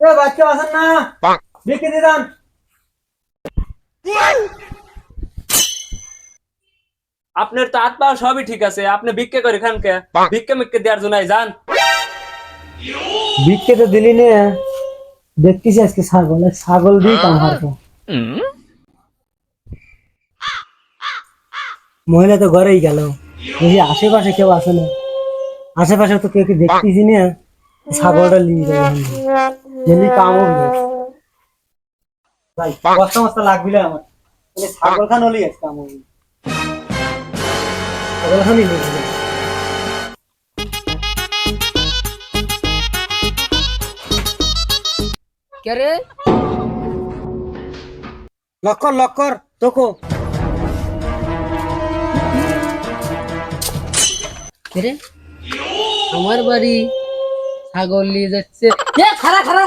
এ বাচ্চা আছেন না? বিক্রি দিদান। আপনার তো হাত পা সবই ঠিক আছে, আপনি ভিক্ষে করে খান কে? ভিক্ষে মিক্ষে দেওয়ার জন্য যান। বিক্রি তো দিলি নে, দেখতেছি আজকে ছাগল দিয়ে কাম হারবো। মহিলা তো ঘরেই গেল, দেখি আশেপাশে কেউ আসে না। আশেপাশে তো কেউ কি দেখতেছি না, ছাগলটা নিয়ে যাই ডেলি কাম হবে ভাই। বস্তা মস্তা লাগবি না আমার, ছাগল খান হলেই আজকে কাম হবে। ছাগল খানই নিয়ে যাই। কে রে? লক্কর লক্কর তোকো। কে রে? আমার বাড়ি ছাগল নিয়ে যাচ্ছে। এ খারা খারা।